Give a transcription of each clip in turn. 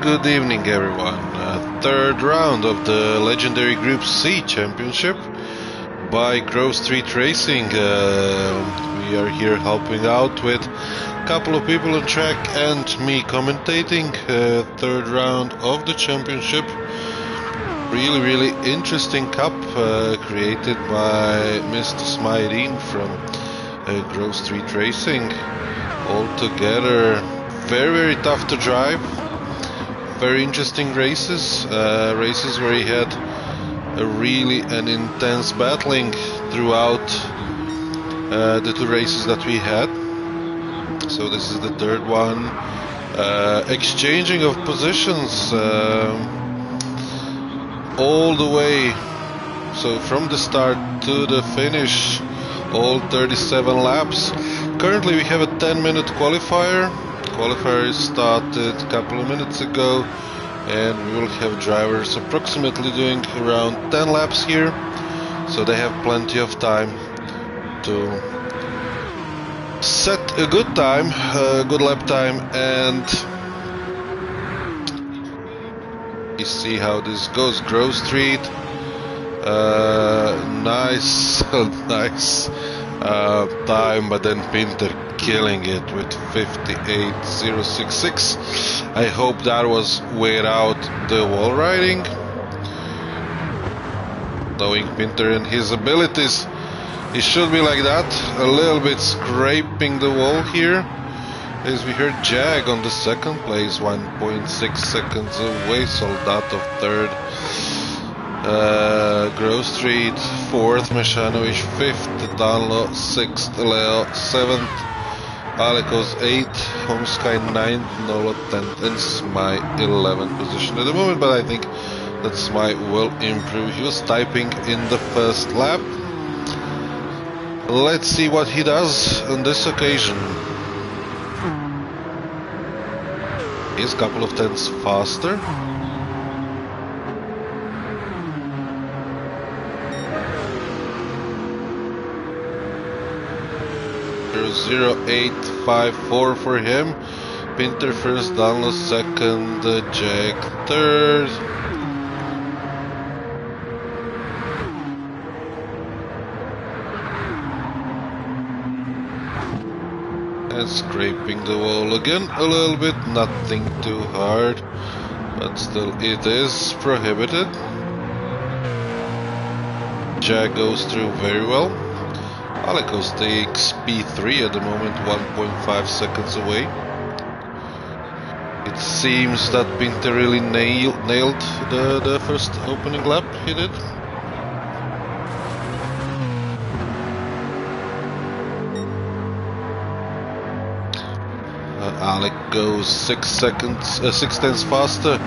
good evening everyone. Third round of the legendary Group C Championship by Grove Street Racing. We are here helping out with a couple of people on track and me commentating. Third round of the championship. Really interesting cup created by Mr. Smaideen from Grove Street Racing. Altogether very tough to drive, very interesting races, races where he had an intense battling throughout the two races that we had. So this is the third one, exchanging of positions all the way, so from the start to the finish, all 37 laps. Currently we have a 10-minute qualifier. Qualifier started a couple of minutes ago, and we will have drivers approximately doing around 10 laps here, so they have plenty of time to set a good time, a good lap time, and you see how this goes. Grove Street, nice time, but then Pinter killing it with 58.066. I hope that was without the wall riding. Knowing Pinter and his abilities, it should be like that, a little bit scraping the wall here. As we heard, Jag on the second place, 1.6 seconds away, Soldato third. Grove Street fourth, Meshanovic fifth, Danlo sixth, Leo seventh, Alekos 8th, Homesky 9th, Nolo 10th, and Smai 11th position at the moment, but I think that Smai will improve. He was typing in the first lap. Let's see what he does on this occasion. He's a couple of tenths faster. 0.854 for him. Pinter first, Danlo second, Jag third. And scraping the wall again a little bit, nothing too hard, but still it is prohibited. Jag goes through very well. Alekos takes P3 at the moment, 1.5 seconds away. It seems that Pinter really nailed the first opening lap he did. Alec goes 6 tenths faster.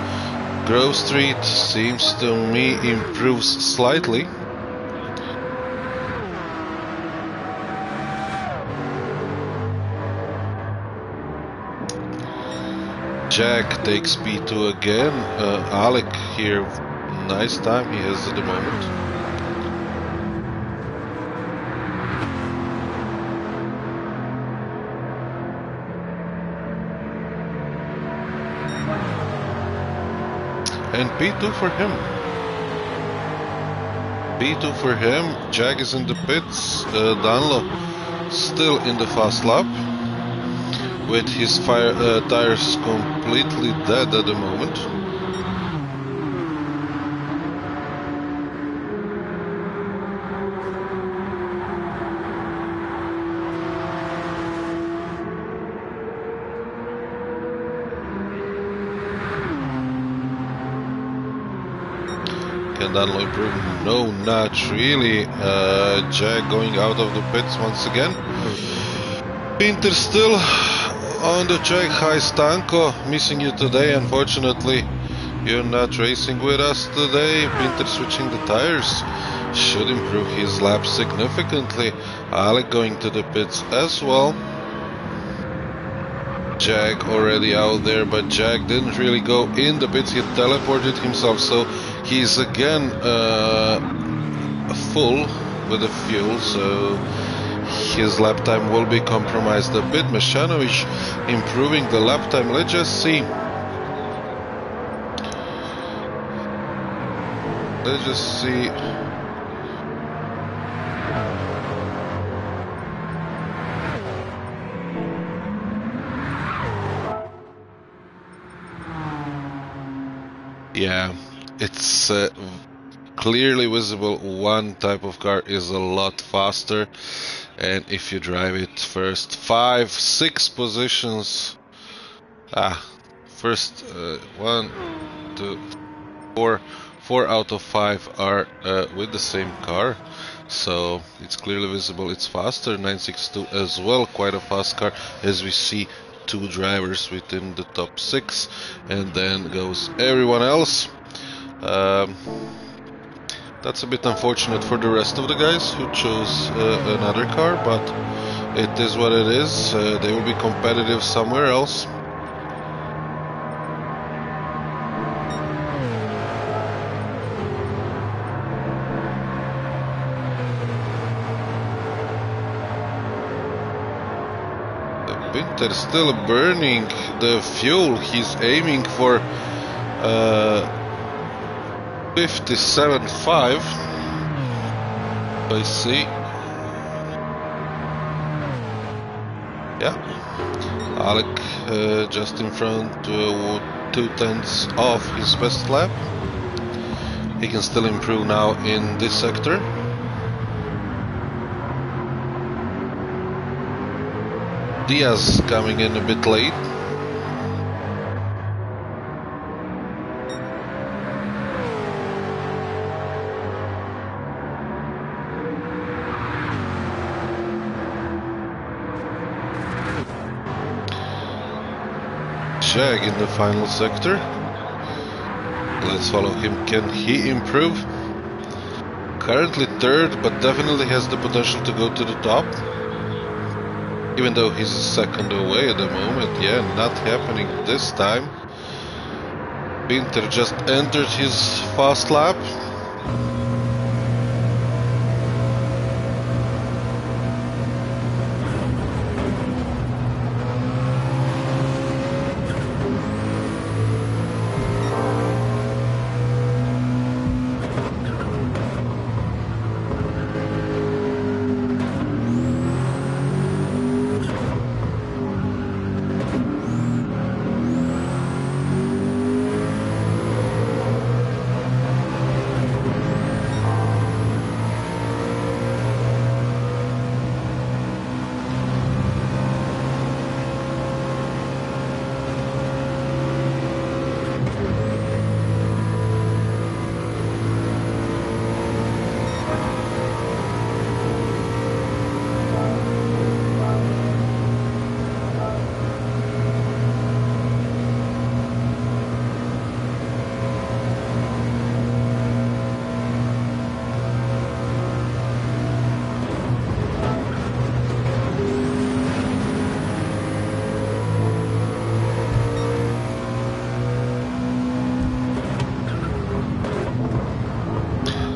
Grove Street seems to me improves slightly. Jag takes P2 again. Alec here, nice time he has at the moment. And P2 for him. P2 for him. Jag is in the pits. Danlo still in the fast lap, with his tires completely dead at the moment. Can Danlo improve? No, not really. Jag going out of the pits once again. Pinter still on the track. Hi Stanko, missing you today. Unfortunately, you're not racing with us today. Pinter switching the tires should improve his lap significantly. Alec going to the pits as well. Jag already out there, but Jag didn't really go in the pits. He teleported himself, so he's again full with the fuel, so his lap time will be compromised a bit. Meshanovic improving the lap time. Let's just see let's just see. Yeah, it's clearly visible one type of car is a lot faster, and if you drive it first 5, 6 positions, first 1, 2, 4 out of 5 are with the same car, so it's clearly visible it's faster. 962 as well, quite a fast car, as we see 2 drivers within the top 6, and then goes everyone else. That's a bit unfortunate for the rest of the guys who chose another car, but it is what it is. They will be competitive somewhere else. Winter still burning the fuel. He's aiming for 57.5. I see. Yeah, Alec just in front, 2/10 off his best lap. He can still improve now in this sector. Diaz coming in a bit late. Jag in the final sector. Let's follow him. Can he improve? Currently third, but definitely has the potential to go to the top. Even though he's a second away at the moment. Yeah, not happening this time. Winter just entered his fast lap.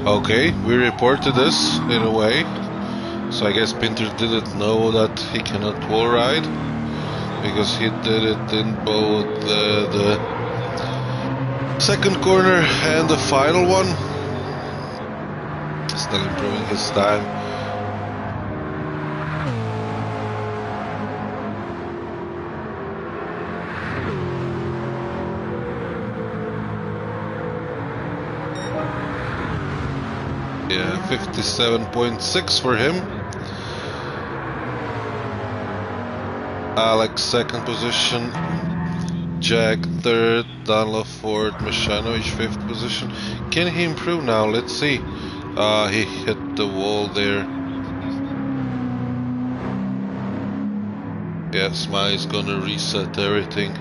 Okay, we reported this in a way, so I guess Pinter didn't know that he cannot wall ride, because he did it in both the second corner and the final one. Still improving his time. Yeah, 57.6 for him. Alex second position, Jag third, Dunlop fourth, Mashanovic fifth position. Can he improve now? Let's see. He hit the wall there. Yeah, Smile is gonna reset everything.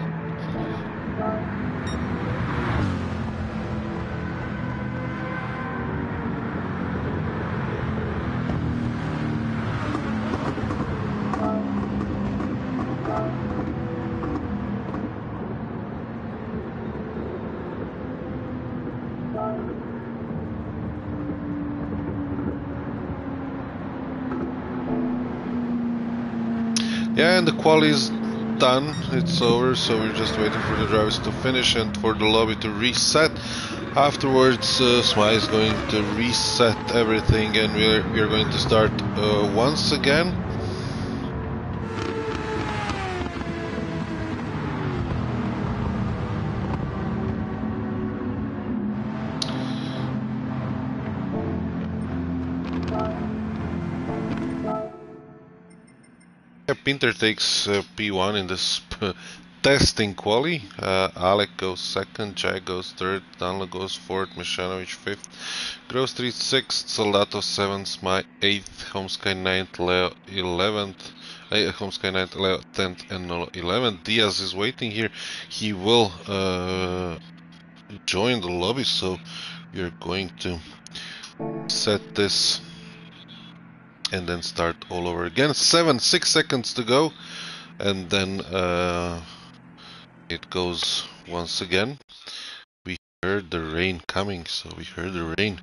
Yeah, and the quali is done, it's over, so we're just waiting for the drivers to finish and for the lobby to reset. Afterwards, Smai is going to reset everything, and we're going to start once again. Pinter takes P1 in this testing quali. Alec goes second, Jack goes third, Danlo goes fourth, Mishanovic fifth, Gross 3 sixth, Soldato 7th, Smai 8th, Homesky 9th, Leo 11th, Homesky 9th, Leo 10th, and Nolo 11th. Diaz is waiting here. He will join the lobby, so we're going to set this and then start all over again. 6 seconds to go, and then it goes once again. We heard the rain coming, so we heard the rain.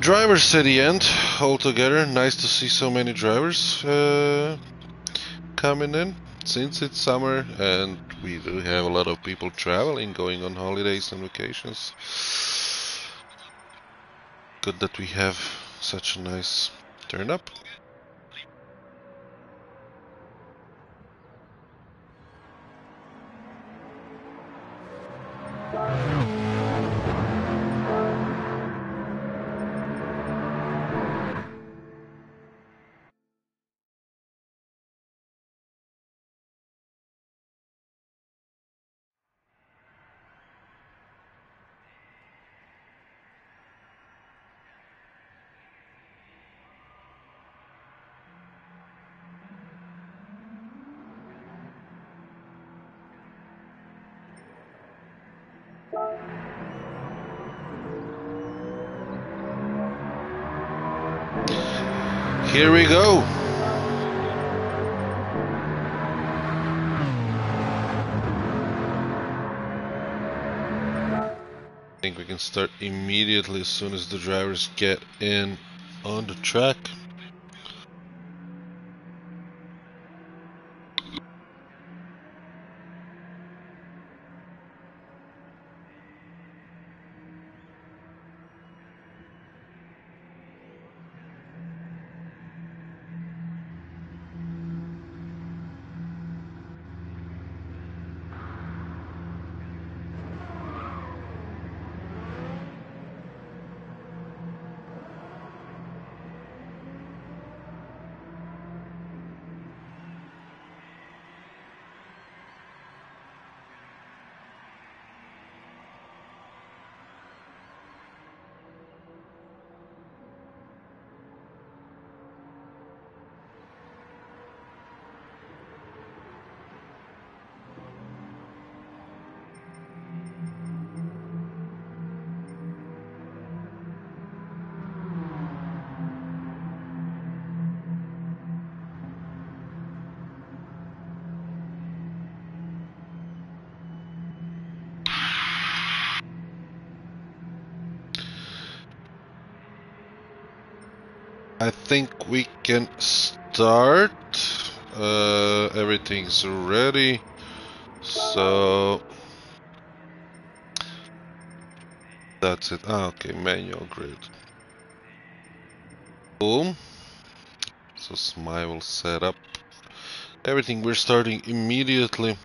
Drivers at the end altogether. Nice to see so many drivers coming in, since it's summer and we do have a lot of people traveling, going on holidays and vacations. Good that we have such a nice turn up. Here we go. I think we can start immediately as soon as the drivers get in on the track. I think we can start. Everything's ready. So that's it. Okay, manual grid. Boom. So Smile will set up everything. We're starting immediately.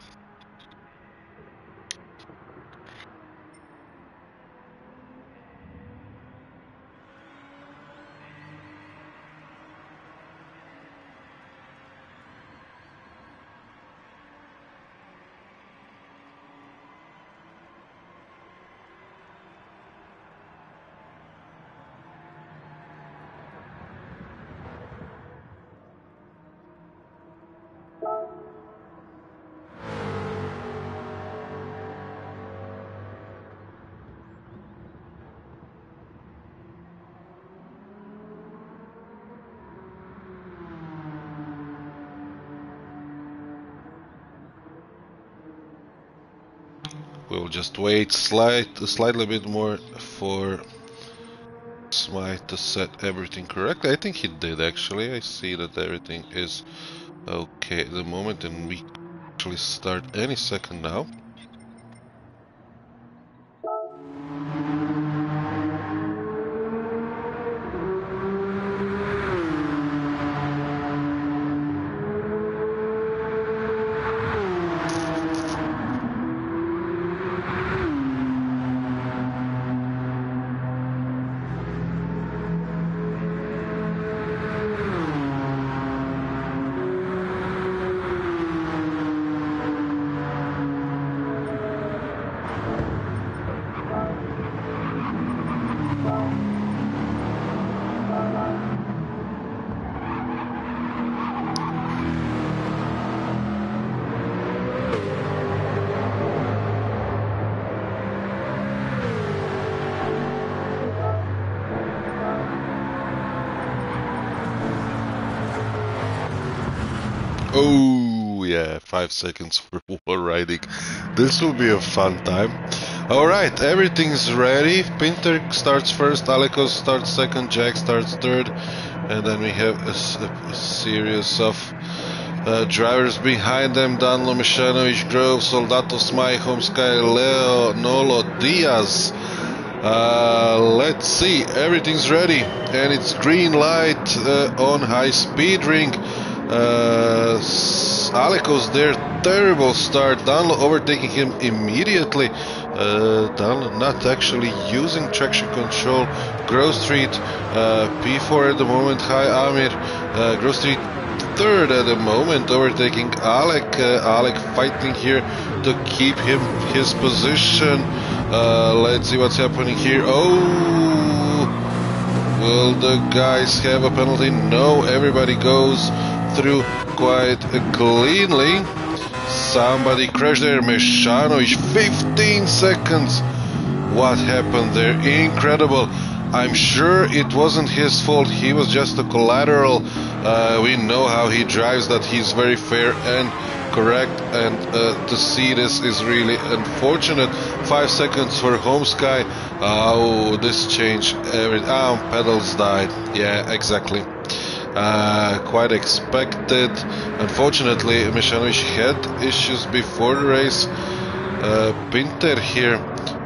We'll just wait slightly bit more for Smite to set everything correct. I think he did actually. I see that everything is okay at the moment, and we actually start any second now. Oh yeah, 5 seconds for wall riding. This will be a fun time. Alright, everything's ready. Pinter starts first, Alekos starts second, Jack starts third, and then we have a series of drivers behind them: Danlo, Mešanović, Grove, Soldato, Smaj, Homsky, Leo, Nolo, Diaz. Let's see, everything's ready, and it's green light on high speed ring. Alekos there, terrible start. Danlo overtaking him immediately. Danlo not actually using traction control. Grove Street P4 at the moment. Hi Amir. Grove Street third at the moment, overtaking Alek. Alek fighting here to keep his position. Let's see what's happening here. Oh, will the guys have a penalty? No, everybody goes through quite cleanly. Somebody crashed there. Mešanović, 15 seconds. What happened there? Incredible. I'm sure it wasn't his fault. He was just a collateral. We know how he drives, that he's very fair and correct, and to see this is really unfortunate. 5 seconds for Homsky. Oh, this changed everything. Oh, pedals died. Yeah, exactly. Quite expected. Unfortunately, Mešanović had issues before the race. Pinter here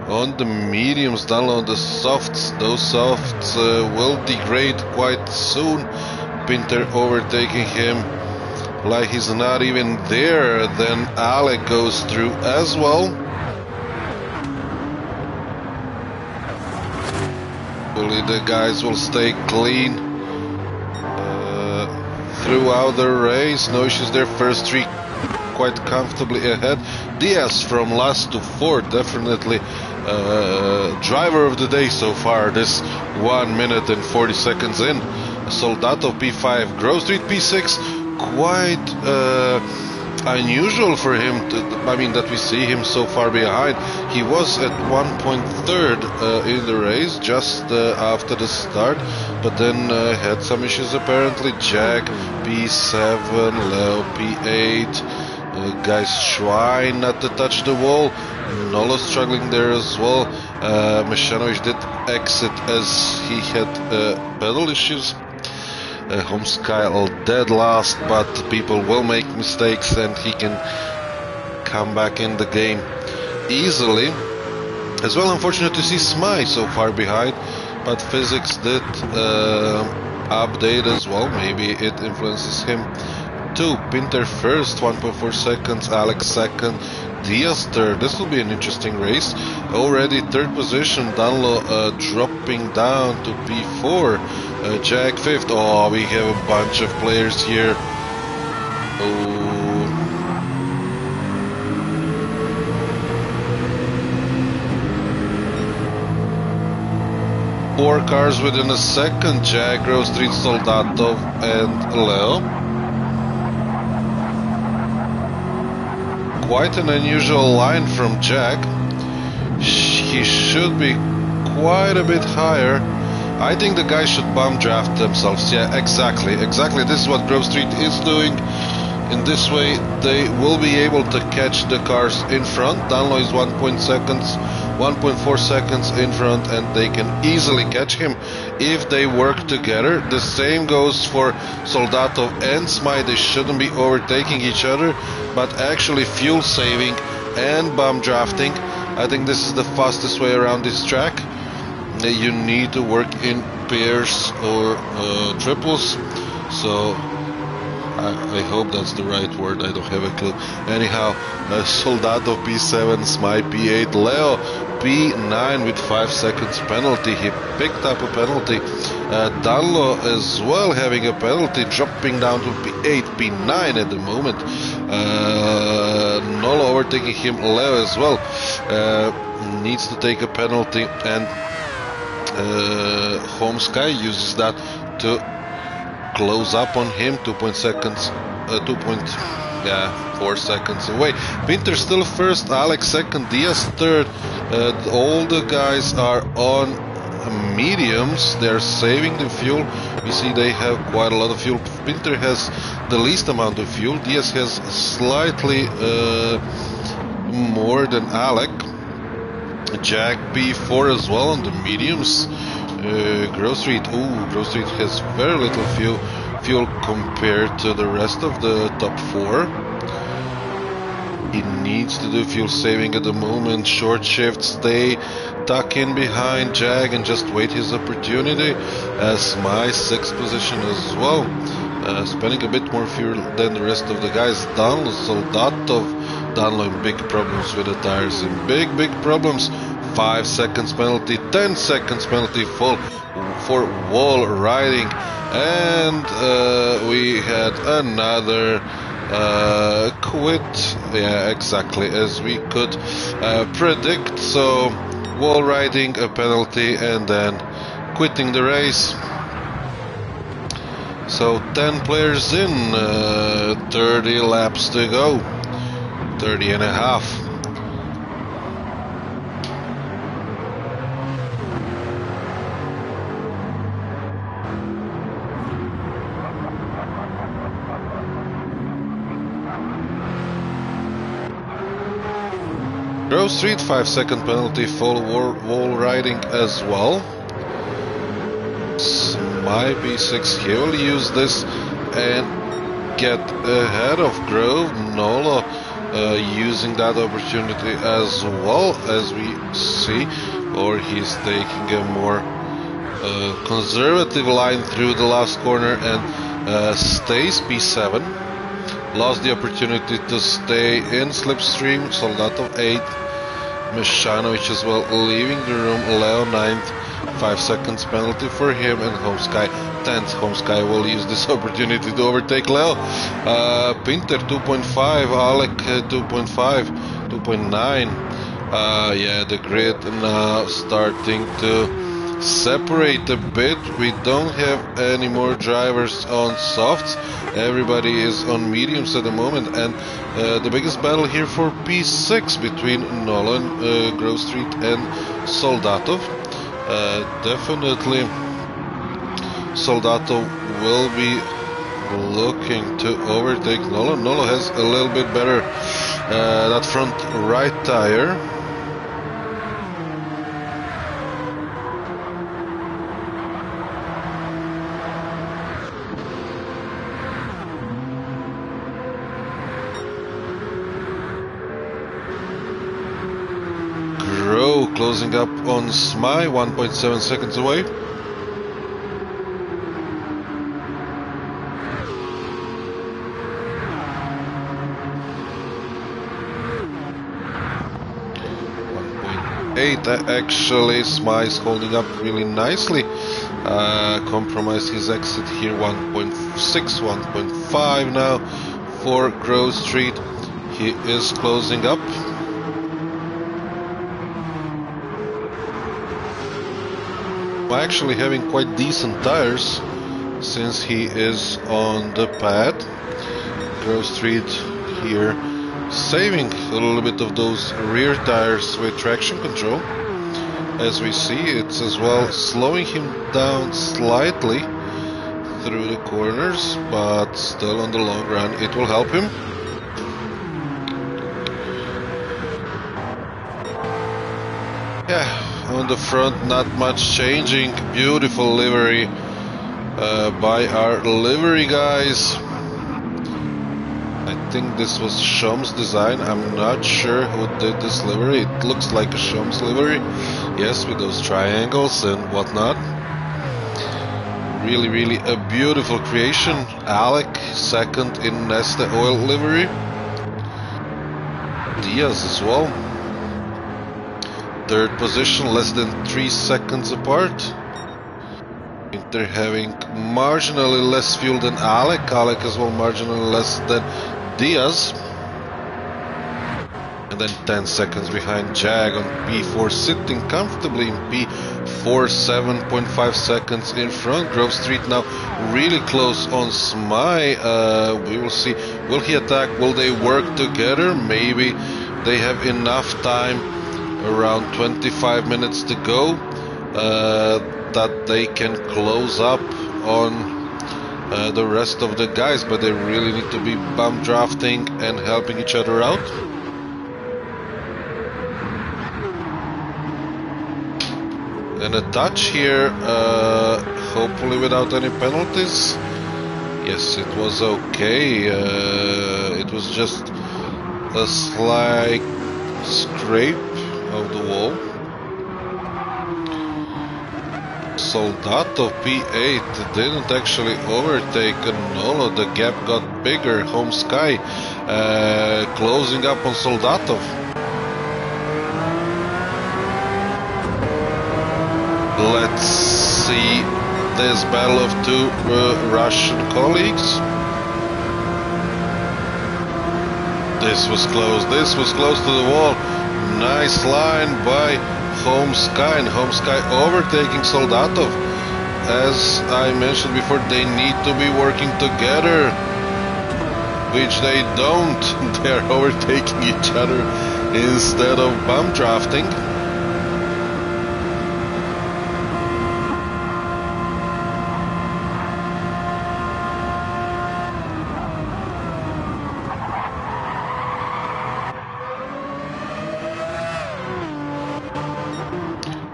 on the mediums, Danlo on the softs. Those softs will degrade quite soon. Pinter overtaking him like he's not even there. Then Alek goes through as well. Hopefully the guys will stay clean throughout the race. No issues there. First three quite comfortably ahead. Diaz from last to fourth, definitely driver of the day so far. This 1 minute and 40 seconds in. Soldato P5, Grove Street P6. Quite unusual for him that we see him so far behind. He was at one point third in the race just after the start, but then had some issues apparently. Jack P7, Leo P8, guys try not to touch the wall. Nolo struggling there as well. Mešanović did exit as he had pedal issues. Homsky dead last, but people will make mistakes and he can come back in the game easily. As well, unfortunate to see Smaj so far behind, but physics did update as well. Maybe it influences him too. Pinter first, 1.4 seconds, Alex second, Diaz third. This will be an interesting race. Already third position, Danlo dropping down to P4. Jack fifth. Oh, we have a bunch of players here. Oh. 4 cars within a second. Jack, Grove Street, Soldato, and Leo. Quite an unusual line from Jack. He should be quite a bit higher. I think the guys should bomb draft themselves. Yeah, exactly. This is what Grove Street is doing. In this way, they will be able to catch the cars in front. Danlo is 1.4 seconds in front, and they can easily catch him if they work together. The same goes for Soldatov and Smai. They shouldn't be overtaking each other, but actually fuel saving and bomb drafting. I think this is the fastest way around this track. You need to work in pairs or triples. So I hope that's the right word, I don't have a clue. Anyhow, Soldatov P7, Smai P8, Leo P9 with 5 seconds penalty. He picked up a penalty. Danlo as well having a penalty, dropping down to P8, P9 at the moment. Nolo overtaking him, Leo as well needs to take a penalty, and Home Sky uses that to close up on him. 2.4 seconds away. Pinter still first, Alex second, Diaz third. All the guys are on mediums. They're saving the fuel. We see they have quite a lot of fuel. Pinter has the least amount of fuel. Diaz has slightly more than Alec. Jack P4 as well on the mediums. Grove Street has very little fuel compared to the rest of the top 4. He needs to do fuel saving at the moment. Short shift, stay tuck in behind Jag and just wait his opportunity. As my 6th position as well, spending a bit more fuel than the rest of the guys. Danlo, Soldatov, Danlo in big problems with the tires, in big problems. 5 seconds penalty, 10 seconds penalty for wall riding, and we had another quit. Yeah, exactly as we could predict. So wall riding, a penalty, and then quitting the race. So 10 players in, 30 laps to go, 30 and a half. Grove Street, 5 second penalty for wall riding as well. My B6, he will use this and get ahead of Grove. Nolo using that opportunity as well, as we see, or he's taking a more conservative line through the last corner and stays P7. Lost the opportunity to stay in slipstream. Soldatov 8, Mishanovic as well leaving the room. Leo 9th, 5 seconds penalty for him, and Home Sky 10th. Home Sky will use this opportunity to overtake Leo. Pinter 2.5, Alec 2.5, 2.9. Yeah, the grid now starting to separate a bit. We don't have any more drivers on softs. Everybody is on mediums at the moment, and the biggest battle here for P6 between Nolan, Grove Street and Soldatov. Definitely Soldatov will be looking to overtake Nolan. Nolan has a little bit better that front right tire. Closing up on Smai, 1.7 seconds away. Actually, Smai is holding up really nicely. Compromised his exit here, 1.6, 1.5 now for Grove Street. He is closing up. Actually having quite decent tires since he is on the pad. Grove Street here saving a little bit of those rear tires with traction control. As we see, it's as well slowing him down slightly. through the corners, but still on the long run it will help him. Yeah, on the front not much changing. Beautiful livery by our livery guys. I think this was Shom's design. I'm not sure who did this livery. It looks like a Shom's livery. Yes, with those triangles and whatnot. Really, really a beautiful creation. Alec, second in Neste Oil livery. Diaz as well. Third position, less than 3 seconds apart. They're having marginally less fuel than Alec. Alec as well marginally less than Diaz. And then 10 seconds behind Jag on P4, sitting comfortably in P4, 7.5 seconds in front. Grove Street now really close on Smai. We will see, will he attack, will they work together? Maybe they have enough time, around 25 minutes to go, that they can close up on the rest of the guys, but they really need to be bump drafting and helping each other out. And a touch here, hopefully without any penalties. Yes, it was okay. It was just a slight scrape of the wall. Soldato P8 didn't actually overtake Nolo. The gap got bigger. Home Sky closing up on Soldatov. Let's see this battle of two Russian colleagues. This was close. This was close to the wall. Nice line by Home Sky, and Home Sky overtaking Soldatov. As I mentioned before, they need to be working together, which they don't. They are overtaking each other instead of bump drafting.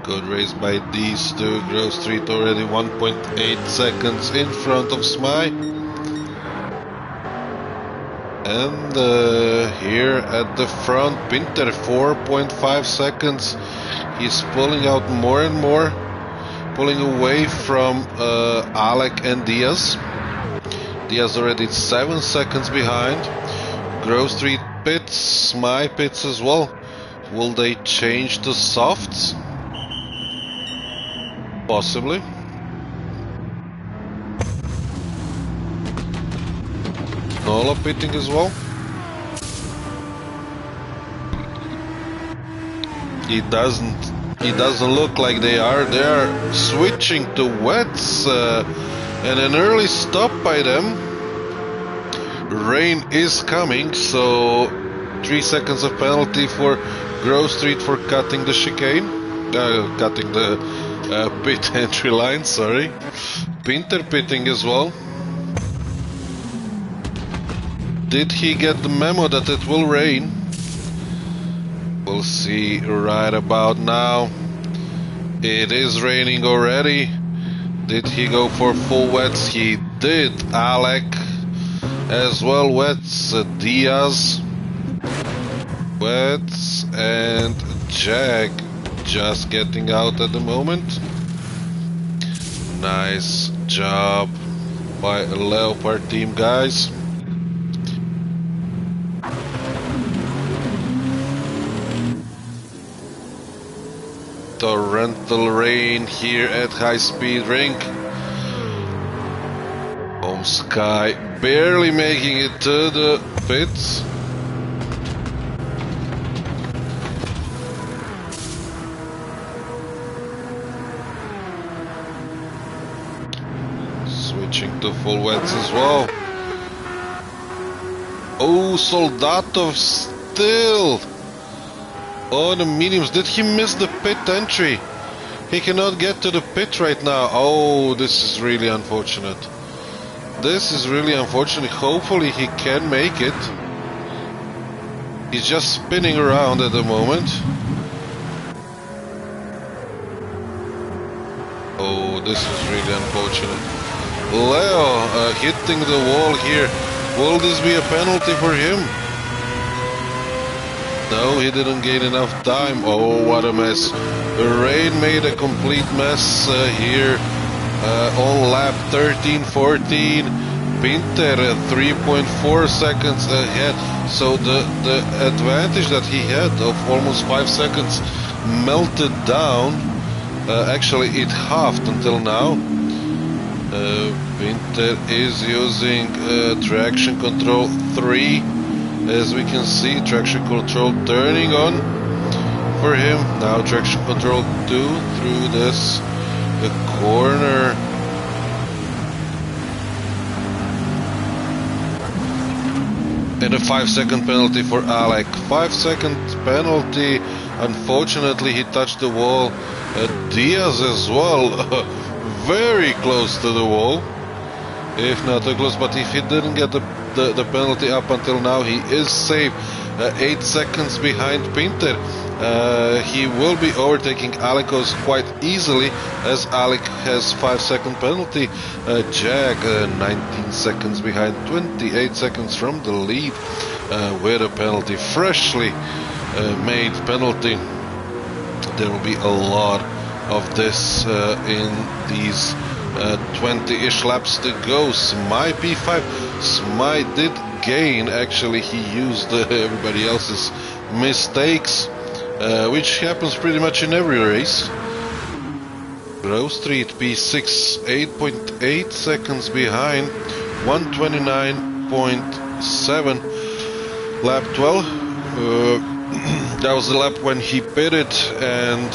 Good race by these two. Grove Street already 1.8 seconds in front of Smai. And here at the front, Pinter 4.5 seconds. He's pulling out more and more, pulling away from Alec and Diaz. Diaz already 7 seconds behind. Grove Street pits, Smai pits as well. Will they change to softs? Possibly. Nolo pitting as well. It doesn't look like they are. They are switching to wets, and an early stop by them. Rain is coming, so 3 seconds of penalty for Grove Street for cutting the chicane, cutting the pit entry line, sorry. Pinter pitting as well. Did he get the memo that it will rain? We'll see right about now. It is raining already. Did he go for full wets? He did. Alec as well wets. Diaz wets, and Jag just getting out at the moment. Nice job by Leopard team, guys. Torrential rain here at High Speed Rink. Home Sky barely making it to the pits. Switching to full wets as well. Oh, Soldatov still on the mediums. Did he miss the pit entry? He cannot get to the pit right now. Oh, this is really unfortunate. this is really unfortunate. Hopefully he can make it. He's just spinning around at the moment. Oh, this is really unfortunate. Leo hitting the wall here. Will this be a penalty for him? No, he didn't gain enough time. Oh, what a mess. The rain made a complete mess here on lap 13-14. Pinter 3.4 seconds ahead. So the advantage that he had of almost 5 seconds melted down. Actually, it halved until now. Pinter is using traction control 3. As we can see, traction control turning on for him. Now traction control 2 through the corner. And a 5-second penalty for Alec. 5-second penalty. Unfortunately, he touched the wall. Diaz as well. Very close to the wall. If not too close, but if he didn't get the penalty up until now, he is safe. 8 seconds behind Pinter. He will be overtaking Alecos quite easily, as Alec has 5-second penalty. Jag 19 seconds behind, 28 seconds from the lead with a penalty, freshly made penalty. There will be a lot of this in these 20-ish laps to go. Smai P5. Smai did gain. Actually, he used everybody else's mistakes, which happens pretty much in every race. Grove Street P6, 8.8 seconds behind, 129.7. Lap 12. That was the lap when he pitted, and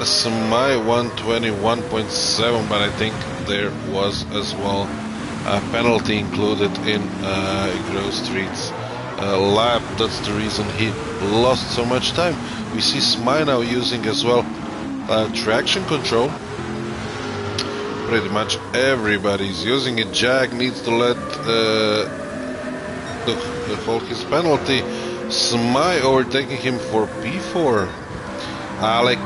Smai 121.7, but I think there was as well a penalty included in Grove Street's lap. That's the reason he lost so much time. We see Smai now using as well traction control. Pretty much everybody's using it. Jag needs to let hold his penalty. Smai overtaking him for P4. Alec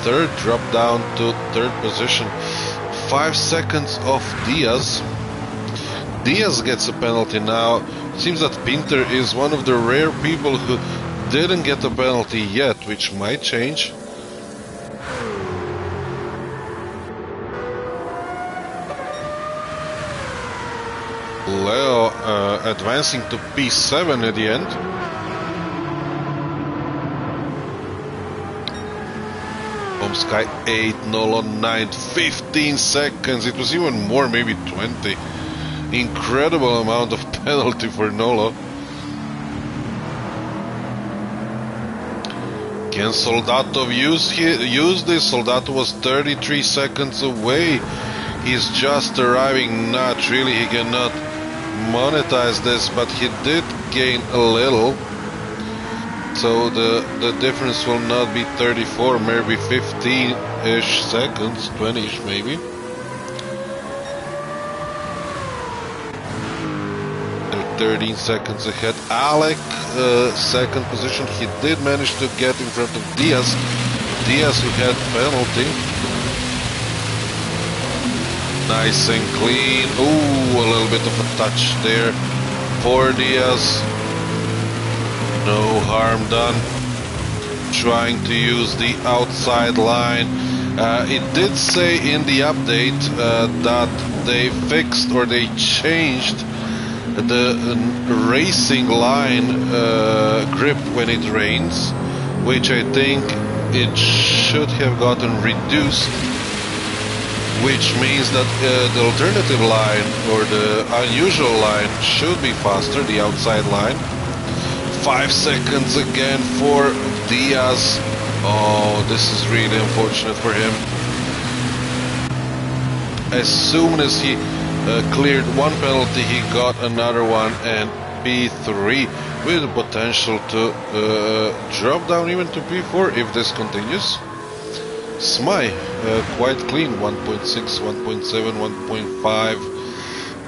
third, dropped down to third position. 5 seconds off Diaz. Diaz gets a penalty now. Seems that Pinter is one of the rare people who didn't get a penalty yet, which might change. Leo advancing to P7 at the end. Sky 8, Nolo 9, 15 seconds. It was even more, maybe 20. Incredible amount of penalty for Nolo. Can Soldato use this? Soldato was 33 seconds away. He's just arriving. Not really, he cannot monetize this, but he did gain a little. So the difference will not be 34, maybe 15-ish seconds, 20-ish maybe. They're 13 seconds ahead. Alec, second position. He did manage to get in front of Diaz. Diaz, who had penalty. Nice and clean. Ooh, a little bit of a touch there for Diaz. No harm done. Trying to use the outside line. It did say in the update that they fixed or they changed the racing line grip when it rains, which I think it should have gotten reduced, which means that the alternative line or the unusual line should be faster, the outside line. 5 seconds again for Diaz. Oh, this is really unfortunate for him. As soon as he cleared one penalty, he got another one, and P3 with the potential to drop down even to P4 if this continues. Smai, quite clean, 1.6, 1.7,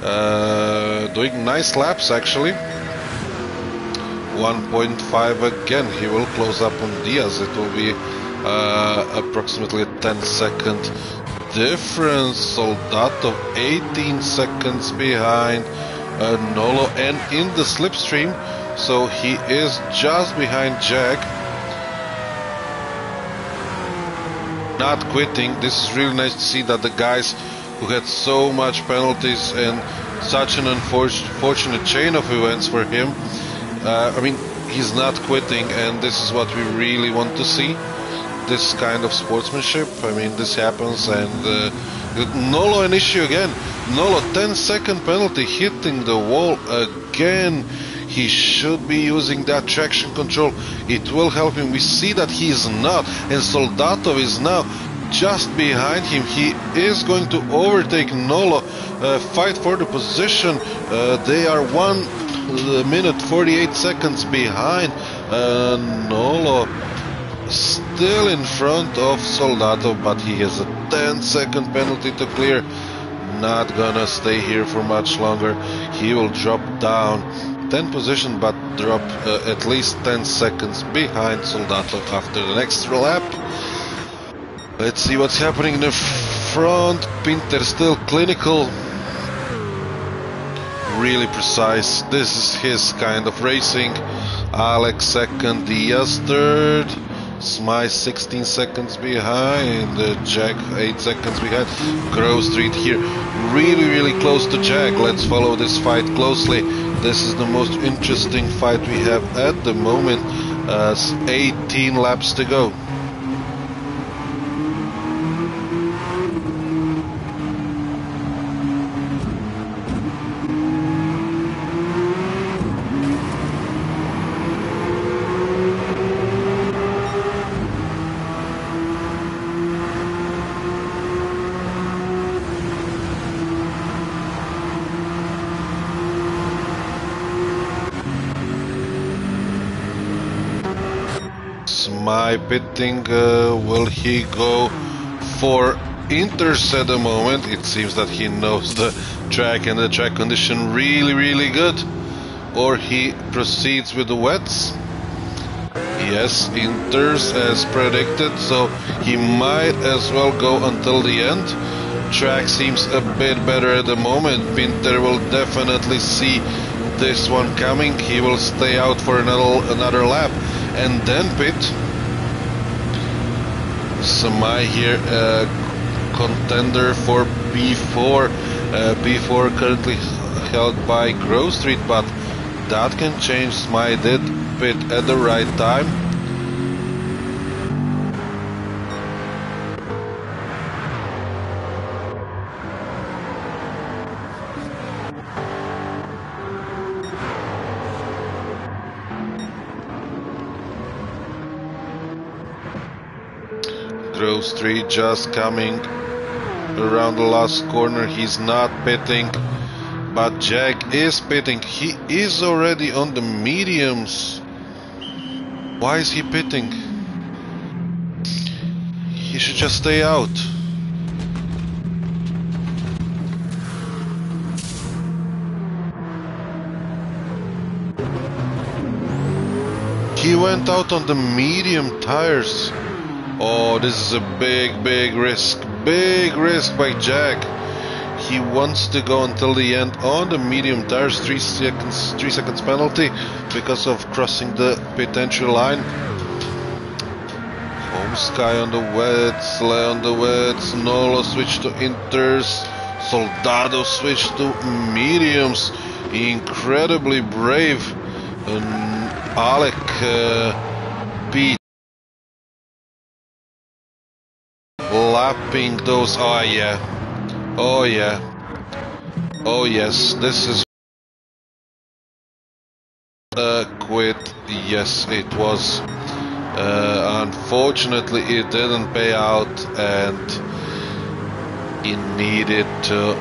1.5, doing nice laps actually. 1.5 again, he will close up on Diaz. It will be approximately a 10-second difference. Soldato 18 seconds behind Nolo and in the slipstream, so he is just behind Jack. Not quitting. This is really nice to see that the guys who had so much penalties and such an unfortunate chain of events for him, I mean, he's not quitting, and this is what we really want to see. This kind of sportsmanship. I mean, this happens, and Nolo an issue again. Nolo 10-second penalty, hitting the wall again. He should be using that traction control. It will help him. We see that he is not, and Soldatov is now just behind him. He is going to overtake Nolo, fight for the position. They are 1 minute 48 seconds behind. Nolo still in front of Soldatov, but he has a 10-second penalty to clear. Not gonna stay here for much longer. He will drop down 10 position, but drop at least 10 seconds behind Soldatov after the next lap. Let's see what's happening in the front. Pinter still clinical, really precise. This is his kind of racing. Alex second, Diaz third, Smai 16 seconds behind, Jack 8 seconds behind. Grove Street here, really close to Jack. Let's follow this fight closely. This is the most interesting fight we have at the moment. 18 laps to go. My pitting, will he go for inters at the moment? It seems that he knows the track and the track condition really good. Or he proceeds with the wets. Yes, inters as predicted, so he might as well go until the end. Track seems a bit better at the moment. Pinter will definitely see this one coming. He will stay out for another lap and then pit. Smai here, contender for P4. P4 currently held by Grove Street, but that can change. Smai did pit at the right time. Grove Street just coming around the last corner. He's not pitting, but Jack is pitting. He is already on the mediums. Why is he pitting? He should just stay out. He went out on the medium tires. Oh, this is a big risk. Big risk by Jack. He wants to go until the end on the medium tires. 3 seconds penalty because of crossing the pit entry line. Home Sky on the wets, Le on the wets, Nolo switch to inters, Soldado switch to mediums. Incredibly brave. Alec P lapping those. Oh yeah, oh yeah, oh yes, this is quit. Yes, it was. Unfortunately it didn't pay out, and he needed to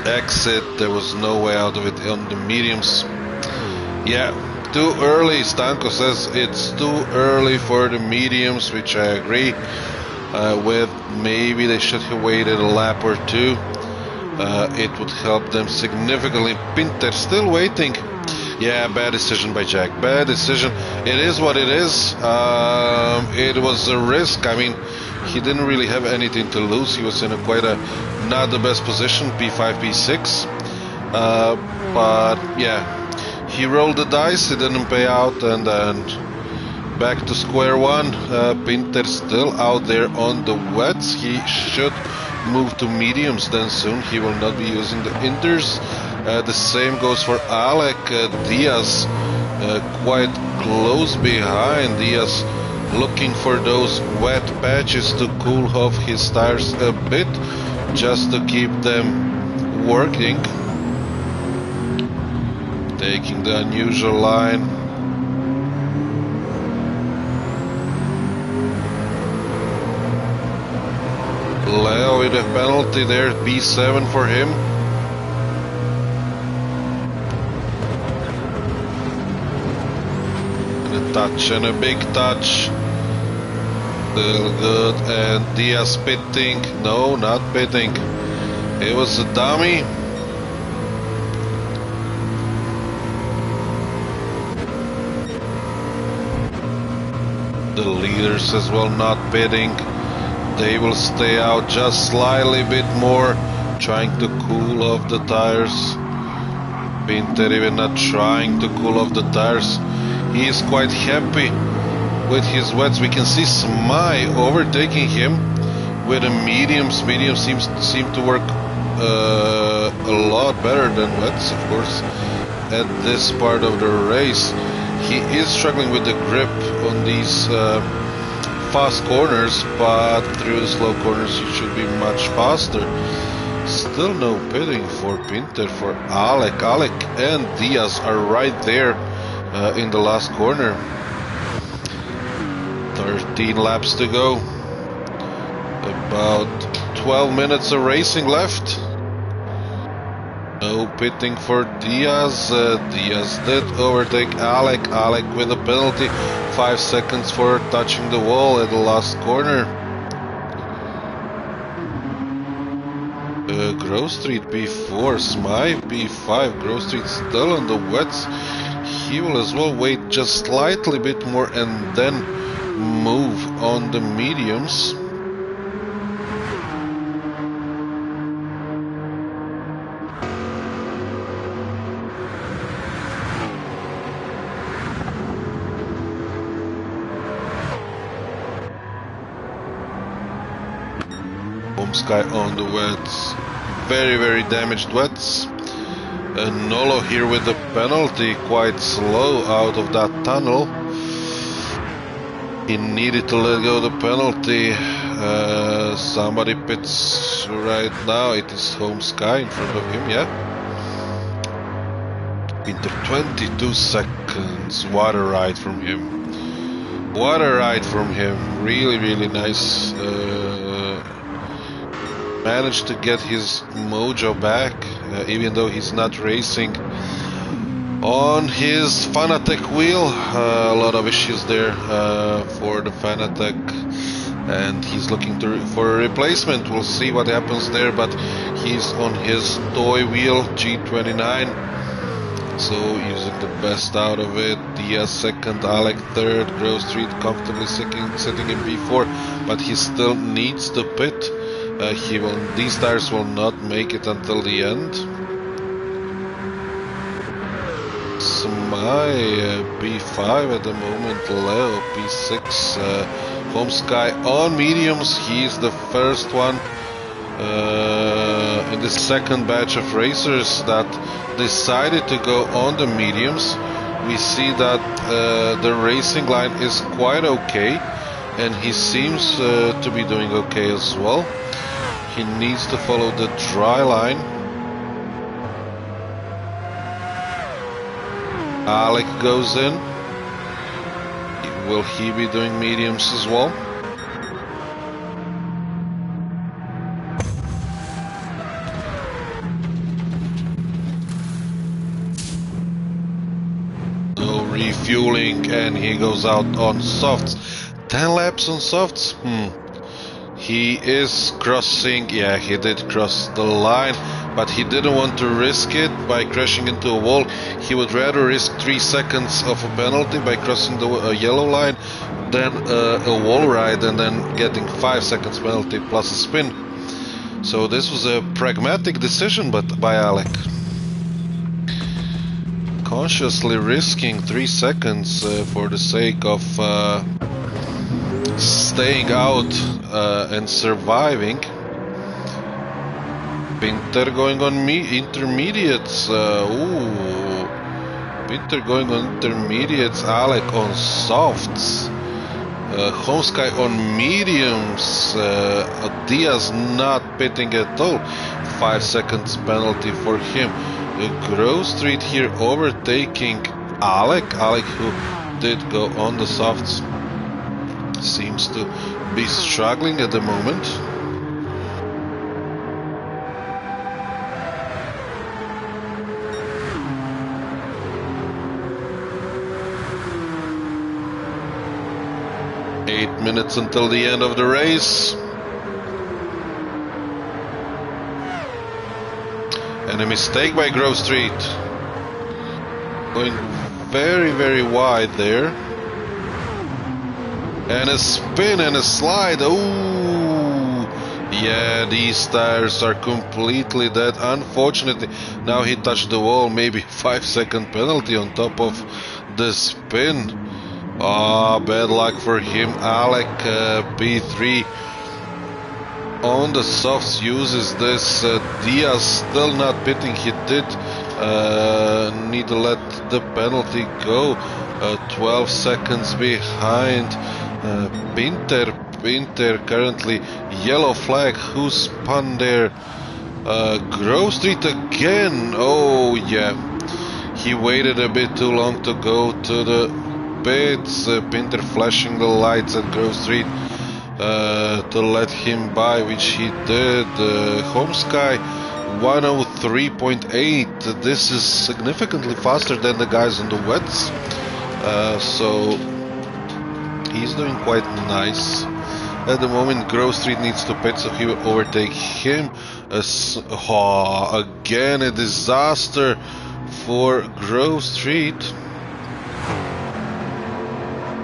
exit. There was no way out of it on the mediums. Yeah, too early. Stanko says it's too early for the mediums, which I agree with. Maybe they should have waited a lap or two. It would help them significantly. Pinter still waiting. Yeah, bad decision by Jack. Bad decision. It is what it is. It was a risk. I mean, he didn't really have anything to lose. He was in quite a not the best position, P5, P6. But yeah, he rolled the dice. It didn't pay out, and then back to square one. Pinter still out there on the wets. He should move to mediums then soon. He will not be using the inters. The same goes for Alec. Diaz quite close behind. Diaz looking for those wet patches to cool off his tires a bit, just to keep them working. Taking the unusual line. Leo with a penalty there, B7 for him. Touch and a big touch. Still good. And Diaz pitting. No, not pitting. It was a dummy. The leaders as well not pitting. They will stay out just slightly bit more, trying to cool off the tires. Pinter even not trying to cool off the tires. He is quite happy with his wets. We can see Smai overtaking him with the mediums. Mediums seem to work a lot better than wets, of course, at this part of the race. He is struggling with the grip on these fast corners, but through the slow corners he should be much faster. Still no pitting for Pinter, for Alec. Alec and Diaz are right there in the last corner. 13 laps to go. About 12 minutes of racing left. No pitting for Diaz. Diaz did overtake Alec. Alec with a penalty. 5 seconds for touching the wall at the last corner. Grove Street B4, Smythe B5. Grove Street still on the wets. He will as well wait just slightly bit more and then move on the mediums. Sky on the wets, very damaged wets. Nolo here with the penalty, quite slow out of that tunnel. He needed to let go the penalty. Somebody pits right now. It is Home Sky in front of him, yeah. Into 22 seconds. What a ride from him. What a ride from him. Really nice. Managed to get his mojo back, even though he's not racing on his Fanatec wheel. A lot of issues there for the Fanatec, and he's looking for a replacement. We'll see what happens there, but he's on his toy wheel G29, so using the best out of it. Diaz second, Alec third, Grove Street comfortably sitting in P4, but he still needs to pit. These tires will not make it until the end. Smai P5 at the moment, Leo P6. Home Sky on mediums. He's the first one in the second batch of racers that decided to go on the mediums. We see that the racing line is quite okay, and he seems to be doing okay as well. He needs to follow the dry line. Alec goes in. Will he be doing mediums as well? No refueling, and he goes out on softs. 10 laps on softs? He is crossing, yeah, he did cross the line, but he didn't want to risk it by crashing into a wall. He would rather risk 3 seconds of a penalty by crossing the yellow line than a wall ride and then getting 5 seconds penalty plus a spin. So this was a pragmatic decision by Alec. Consciously risking 3 seconds for the sake of staying out and surviving. Pinter going on intermediates. Pinter going on intermediates. Alec on softs. Homesky on mediums. Diaz not pitting at all. 5 seconds penalty for him. Grove Street here overtaking Alec. Alec, who did go on the softs, seems to be struggling at the moment. Eight minutes until the end of the race. And a mistake by Grove Street. Going very, very wide there. And a spin and a slide. Ooh! Yeah, these tires are completely dead. Unfortunately, now he touched the wall. Maybe 5 second penalty on top of the spin. Ah, bad luck for him. Alec P3 on the softs uses this. Diaz still not pitting. He did need to let the penalty go. 12 seconds behind. Pinter currently yellow flag. Who spun there? Grove Street again. Oh yeah, he waited a bit too long to go to the pits. Pinter flashing the lights at Grove Street to let him by, which he did. Homesky 103.8. This is significantly faster than the guys on the wets, so he's doing quite nice. At the moment, Grove Street needs to pit, so he will overtake him. Again a disaster for Grove Street.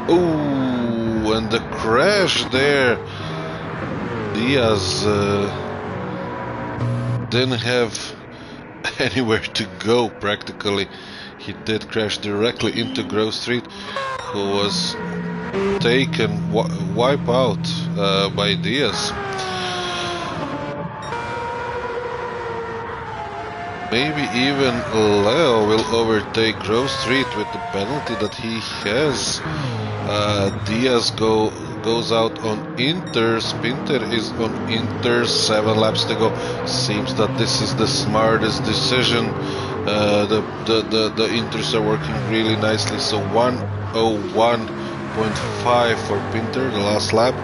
Ooh, and the crash there. Diaz didn't have anywhere to go practically. He did crash directly into Grove Street, who was taken, wipe out by Diaz. Maybe even Leo will overtake Grove Street with the penalty that he has. Diaz goes out on inters. Pinter is on inters. 7 laps to go. Seems that this is the smartest decision. The inters are working really nicely. So 101.5 for Pinter, the last lap.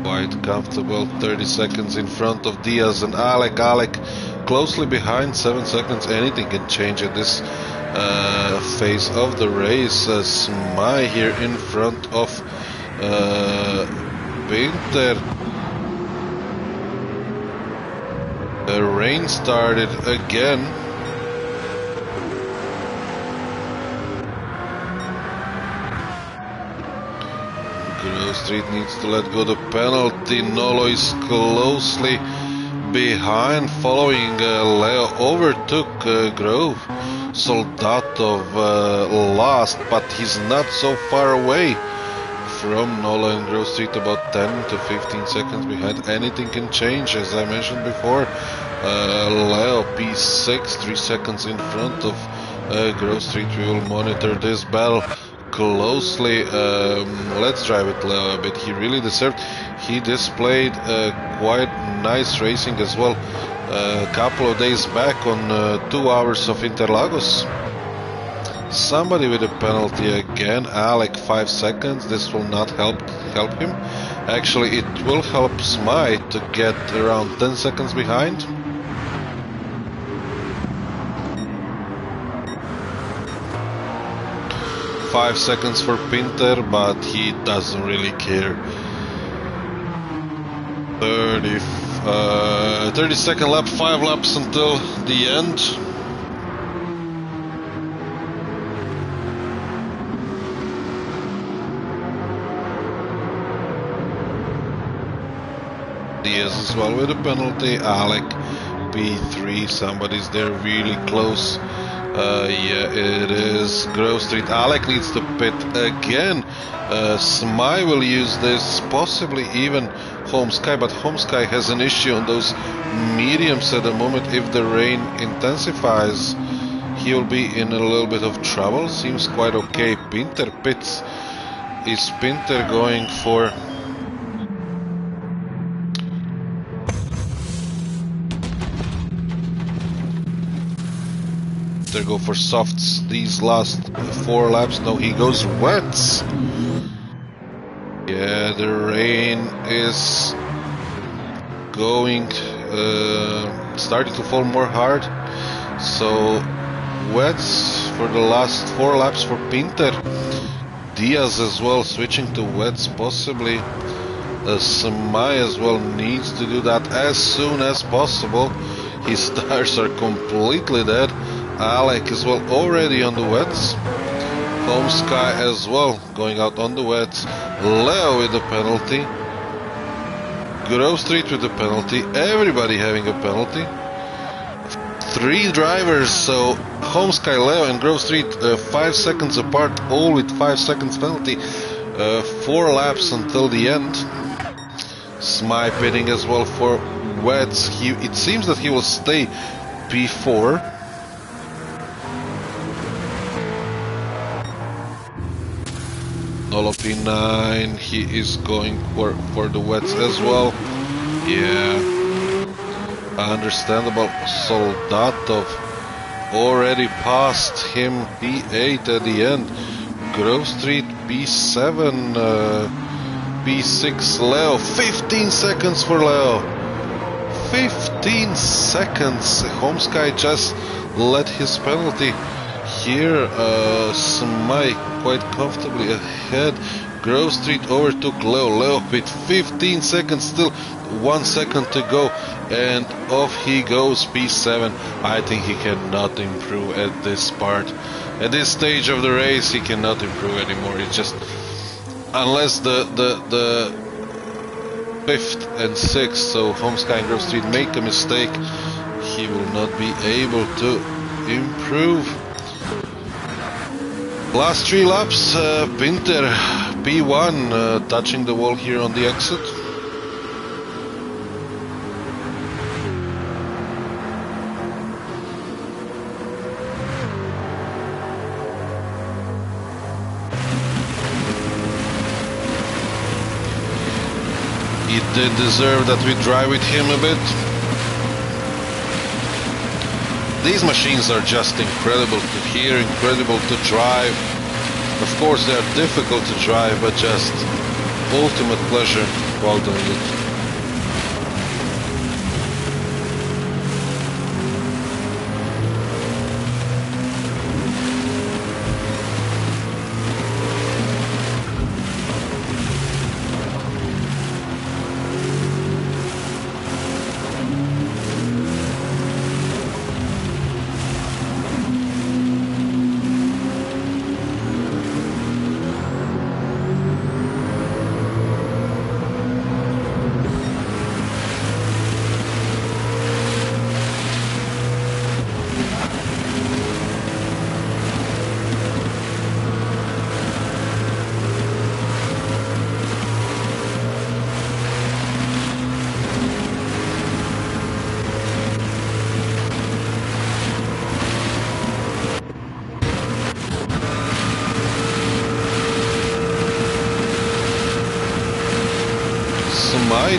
Quite comfortable, 30 seconds in front of Diaz and Alec. Alec closely behind, 7 seconds. Anything can change at this phase of the race. Smai here in front of Pinter. The rain started again. Grove Street needs to let go the penalty. Nolo is closely behind, following. Leo overtook Grove. Soldatov last, but he's not so far away from Nolo and Grove Street, about 10 to 15 seconds behind. Anything can change, as I mentioned before. Leo P6, 3 seconds in front of Grove Street. We will monitor this battle closely. Let's drive with Leo a bit. He really deserved. He displayed quite nice racing as well a couple of days back on 2 hours of Interlagos. Somebody with a penalty again. Alec 5 seconds. This will not help him. Actually, it will help Smite to get around 10 seconds behind. Five seconds for Pinter, but he doesn't really care. 30-second lap, 5 laps until the end. Diaz as well with a penalty. Alec P3, somebody's there really close. Yeah, it is Grove Street. Alec needs to pit again. Smai will use this, possibly even Home Sky, but Home Sky has an issue on those mediums at the moment. If the rain intensifies, he will be in a little bit of trouble. Seems quite okay. Pinter pits. Is Pinter going for... go for softs these last 4 laps? No, he goes wets. Yeah, the rain is going starting to fall more hard, so wets for the last 4 laps for Pinter. Diaz as well switching to wets, possibly. Samai as well needs to do that as soon as possible. His tires are completely dead. Alec as well already on the wets. Home Sky as well going out on the wets. Leo with the penalty. Grove Street with the penalty. Everybody having a penalty. 3 drivers, so Home Sky, Leo and Grove Street 5 seconds apart, all with 5 seconds penalty. 4 laps until the end. Smai pitting as well for wets. It seems that he will stay P4. Nolo P9, he is going for the wets as well. Yeah, understandable. Soldatov already passed him, P8 at the end. Grove Street P7, P6 Leo, 15 seconds for Leo. 15 seconds. Home Sky just let his penalty. Here, Smai quite comfortably ahead. Grove Street overtook Leo. Leo with 15 seconds, still 1 second to go, and off he goes, P7. I think he cannot improve at this part. At this stage of the race, he cannot improve anymore. It's just, unless the 5th and 6th, so Home Sky and Grove Street make a mistake, he will not be able to improve. Last 3 laps, Pinter P1 touching the wall here on the exit. He did deserve that we drive with him a bit. These machines are just incredible to hear, incredible to drive. Of course they are difficult to drive, but just ultimate pleasure while doing it.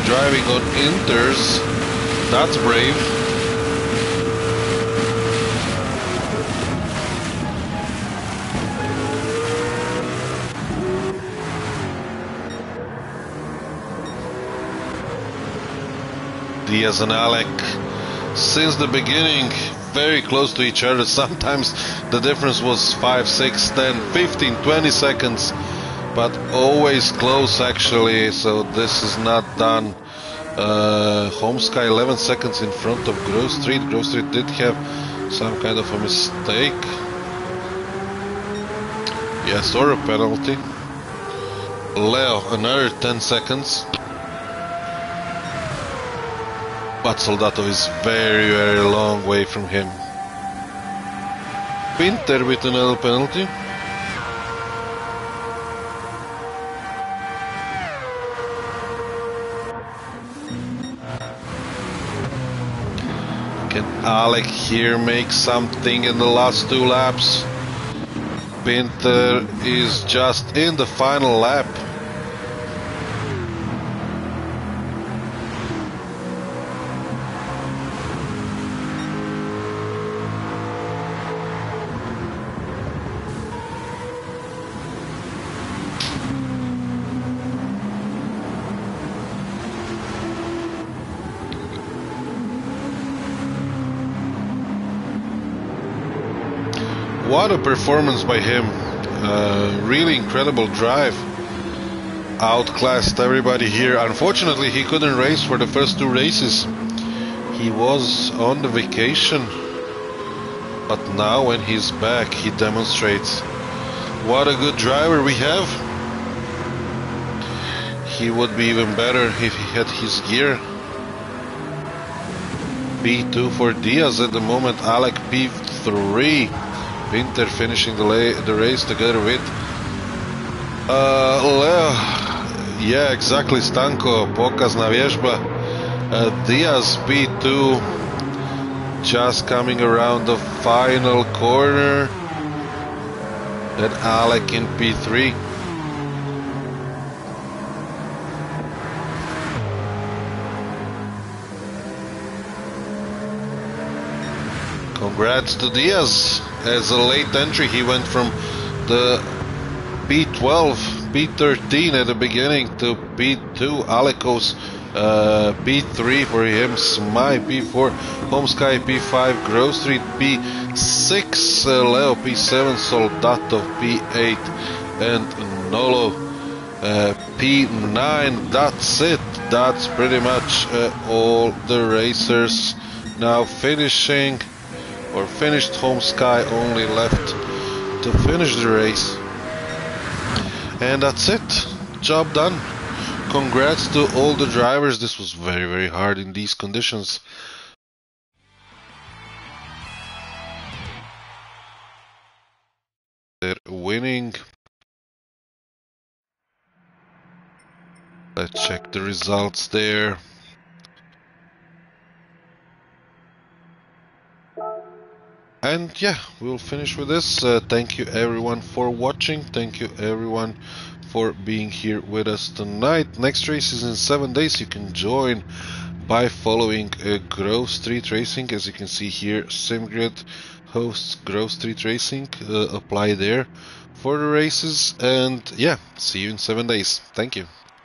Driving on inters, that's brave. Diaz and Alec, since the beginning, very close to each other. Sometimes the difference was 5, 6, 10, 15, 20 seconds, but always close actually, so this is not done. Homesky 11 seconds in front of Grove Street. Grove Street did have some kind of a mistake. Yes, or a penalty. Leo, another 10 seconds. But Soldato is very, very long way from him. Pinter with another penalty. Can Alec here make something in the last 2 laps? Pinter is just in the final lap. What a performance by him. Really incredible drive. Outclassed everybody here. Unfortunately, he couldn't race for the first 2 races. He was on the vacation. But now when he's back, he demonstrates what a good driver we have. He would be even better if he had his gear. P2 for Diaz at the moment. Alec P3. Pinter finishing the race together with Leo. Yeah, exactly, Stanko, pokazna vježba. Diaz P2, just coming around the final corner. Then Alec in P3. Congrats to Diaz. As a late entry, he went from the P12, P13 at the beginning to P2. Alekos P3 for him, Smai P4, Homesky P5, Grove Street P6, Leo P7, Soldato P8, and Nolo P9. That's it. That's pretty much all the racers now finishing. Or finished. Homesky only left to finish the race. And that's it. Job done. Congrats to all the drivers. This was very, very hard in these conditions. They're winning. Let's check the results there. And yeah, we'll finish with this. Thank you everyone for watching. Thank you everyone for being here with us tonight. Next race is in 7 days. You can join by following Grove Street Racing. As you can see here, SimGrid hosts Grove Street Racing. Apply there for the races. And yeah, see you in 7 days. Thank you.